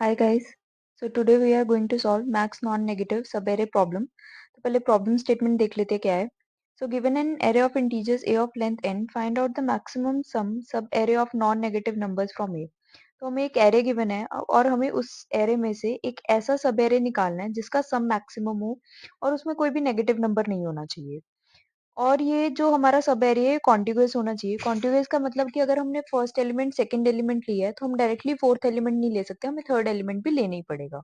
Hi guys. So today we are going to solve max non-negative subarray problem. तो पहले problem statement देख लेते हैं क्या है. So given an array of integers a of length n, find out the maximum sum subarray of non-negative numbers from a. तो हमें एक array given है और हमें उस array में से एक ऐसा सब array निकालना है जिसका सम मैक्सिमम हो और उसमें कोई भी नेगेटिव नंबर नहीं होना चाहिए. और ये जो हमारा सब एरे है कॉन्टिग्युअस होना चाहिए. कॉन्टिग्युअस का मतलब कि अगर हमने फर्स्ट एलिमेंट सेकंड एलिमेंट लिया है तो हम डायरेक्टली फोर्थ एलिमेंट नहीं ले सकते, हमें थर्ड एलिमेंट भी लेना ही पड़ेगा.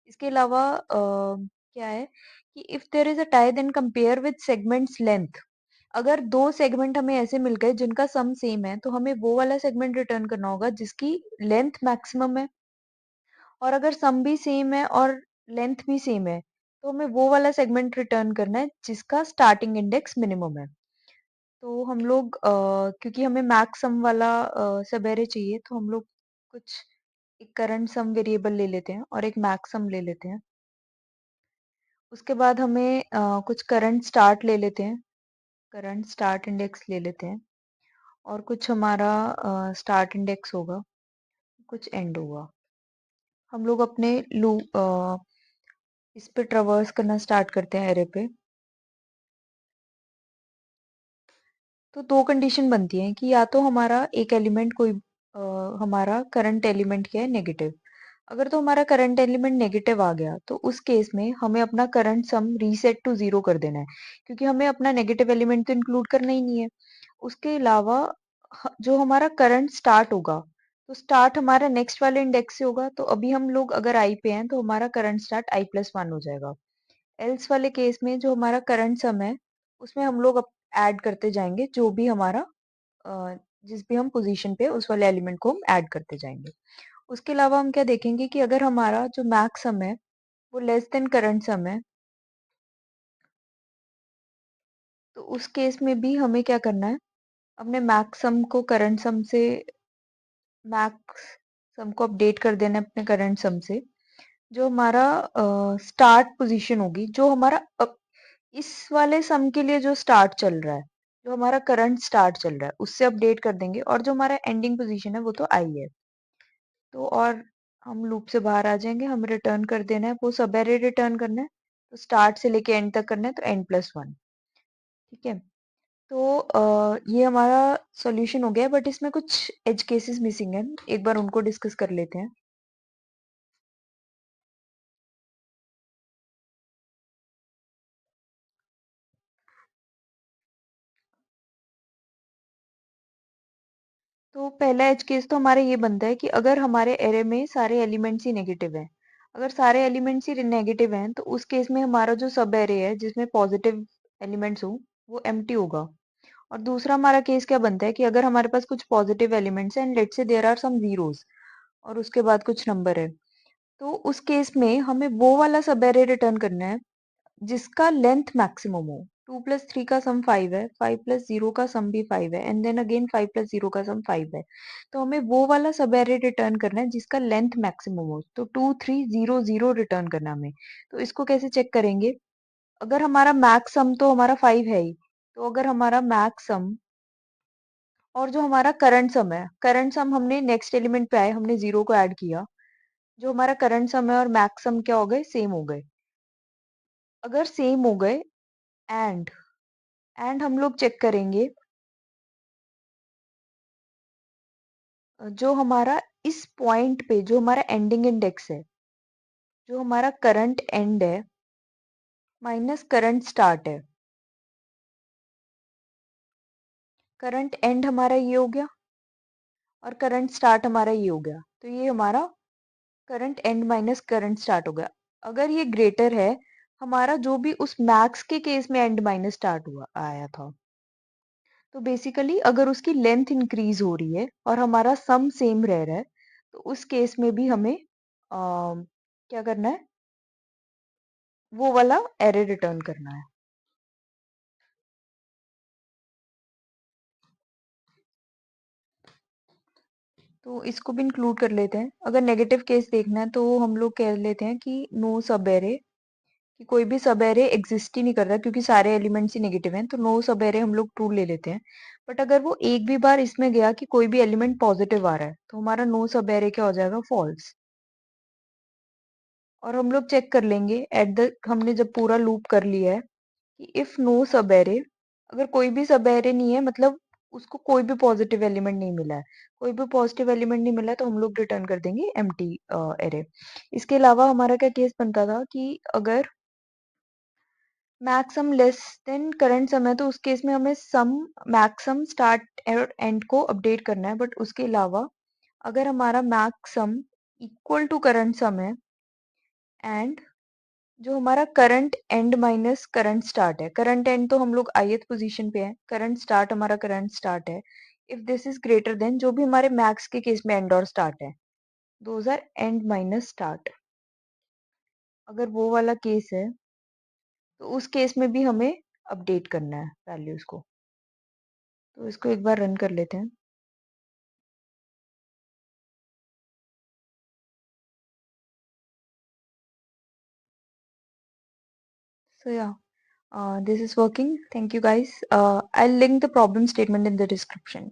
इसके अलावा क्या है कि if there is a tie then compare with segments length. अगर दो सेगमेंट हमें ऐसे मिल गए जिनका सम सेम है तो हमें वो वाला सेगमेंट रिटर्न करना होगा जिसकी लेंथ मैक्सिमम है. और अगर सम भी सेम है और लेंथ भी सेम है तो हमें वो वाला सेगमेंट रिटर्न करना है जिसका स्टार्टिंग इंडेक्स मिनिमम है. तो हम लोग क्योंकि हमें मैक्स सम वाला सब एरे चाहिए तो हम लोग कुछ एक करंट सम वेरिएबल ले लेते हैं और एक मैक्स सम ले लेते हैं. उसके बाद हमें कुछ करंट स्टार्ट ले लेते हैं, करंट स्टार्ट इंडेक्स ले लेते हैं. और कुछ हमारा स्टार्ट इंडेक्स होगा, कुछ एंड होगा. हम लोग अपने लूप इस पे ट्रवर्स करना स्टार्ट करते हैं एरे पे. तो दो कंडीशन बनती हैं कि या तो हमारा एक एलिमेंट कोई हमारा करंट एलिमेंट क्या है नेगेटिव. अगर तो हमारा करंट एलिमेंट नेगेटिव आ गया तो उस केस में हमें अपना current sum reset to zero कर देना है क्योंकि हमें अपना नेगेटिव एलिमेंट तो इंक्लूड करना ही नहीं है. उसके अलावा जो हमारा करंट स्टार्ट होगा तो स्टार्ट हमारा नेक्स्ट वाले इंडेक्स से होगा. तो अभी हम लोग अगर आई पे हैं तो हमारा करंट स्टार्ट i+1 हो जाएगा. एल्स वाले केस में जो हमारा करंट सम है उसमें हम लोग ऐड करते जाएंगे जो भी हमारा जिस भी हम पोजीशन पे उस वाले एलिमेंट को हम ऐड करते जाएंगे. उसके अलावा हम क्या देखेंगे कि अगर हमारा जो मैक्स सम है वो लेस देन करंट सम है तो उस केस में भी हमें क्या करना है, अपने मैक्स सम को करंट सम से मैक्स सम को अपडेट कर देना है अपने करंट सम से. जो हमारा स्टार्ट पोजीशन होगी, जो हमारा इस वाले सम के लिए जो स्टार्ट चल रहा है, जो हमारा करंट स्टार्ट चल रहा है उससे अपडेट कर देंगे और जो हमारा एंडिंग पोजीशन है वो तो आई है. तो और हम लूप से बाहर आ जाएंगे, हमें रिटर्न कर देना है वो सब एरे रिटर्न करना है. तो स्टार्ट से लेके एंड तक करना है तो n+1. ठीक है. तो ये हमारा सॉल्यूशन हो गया बट इसमें कुछ एज केसेस मिसिंग है, एक बार उनको डिस्कस कर लेते हैं. तो पहला एज केस तो हमारा ये बनता है कि अगर हमारे एरे में सारे एलिमेंट्स ही नेगेटिव हैं. अगर सारे एलिमेंट्स ही नेगेटिव हैं तो उस केस में हमारा जो सब एरे है जिसमें पॉजिटिव एलिमेंट्स हो वो एम्प्टी होगा. और दूसरा हमारा केस क्या बनता है कि अगर हमारे पास कुछ पॉजिटिव एलिमेंट्स हैं and let's say there are some zeros और उसके बाद कुछ नंबर है तो उस केस में हमें वो वाला सब एरे रिटर्न करना है जिसका लेंथ मैक्सिमम हो. 2+3 का सम 5 है, 5+0 का सम भी 5 है एंड देन अगेन 5+0 का सम 5 है. तो हमें वो वाला सब एरे रिटर्न करना है जिसका लेंथ मैक्सिमम हो. तो 2 3 0 0 रिटर्न करना हमें. तो इसको कैसे चेक करेंगे, अगर हमारा मैक्स सम तो हमारा 5 है ही, तो अगर हमारा मैक्स सम और जो हमारा करंट सम है, करंट सम हमने नेक्स्ट एलिमेंट पे आए हमने जीरो को ऐड किया, जो हमारा करंट सम है और मैक्स सम क्या हो गए, सेम हो गए. अगर सेम हो गए एंड हम लोग चेक करेंगे जो हमारा इस पॉइंट पे जो हमारा एंडिंग इंडेक्स है, जो हमारा करंट एंड है माइनस करंट स्टार्ट है. करंट एंड हमारा ये हो गया और करंट स्टार्ट हमारा ये हो गया. तो ये हमारा current end minus current start हो गया. अगर ये ग्रेटर है हमारा जो भी उस मैक्स के केस में एंड माइनस स्टार्ट हुआ आया था, तो बेसिकली अगर उसकी लेंथ इंक्रीज हो रही है और हमारा सम सेम रह रहा है तो उस केस में भी हमें क्या करना है, वो वाला एरे रिटर्न करना है. तो इसको भी इंक्लूड कर लेते हैं. अगर नेगेटिव केस देखना है तो हम लोग कह लेते हैं कि नो सब एरे, कि कोई भी सब एरे एग्जिस्ट ही नहीं कर रहा क्योंकि सारे एलिमेंट्स ही नेगेटिव हैं. तो नो सब एरे हम लोग ट्रू ले लेते हैं. बट अगर वो एक भी बार इसमें गया कि कोई भी एलिमेंट पॉजिटिव आ रहा है तो हमारा नो सब एरे क्या हो जाएगा, फॉल्स. और हम लोग चेक कर लेंगे हमने जब पूरा लूप कर लिया है कि इफ नो सब एरे, अगर कोई भी सब एरे नहीं है मतलब उसको कोई भी पॉजिटिव एलिमेंट नहीं मिला है, कोई भी पॉजिटिव एलिमेंट नहीं मिला है, तो हम लोग रिटर्न कर देंगे एम्प्टी एरे। इसके अलावा हमारा क्या केस बनता था कि अगर max sum less than current sum है तो उस केस में हमें सम मैक्सम स्टार्ट और एंड को अपडेट करना है। बट उसके अलावा अगर हमारा max sum equal to current sum है एंड जो हमारा current end minus current start है, करंट एंड तो हम लोग ith पोजीशन पे है, करंट स्टार्ट हमारा करंट स्टार्ट है, if this is greater than जो भी हमारे मैक्स के केस में एंड और स्टार्ट है, those are end minus start. अगर वो वाला केस है तो उस केस में भी हमें अपडेट करना है वैल्यूज को। तो इसको एक बार रन कर लेते हैं। So yeah, this is working. Thank you guys. I'll link the problem statement in the description.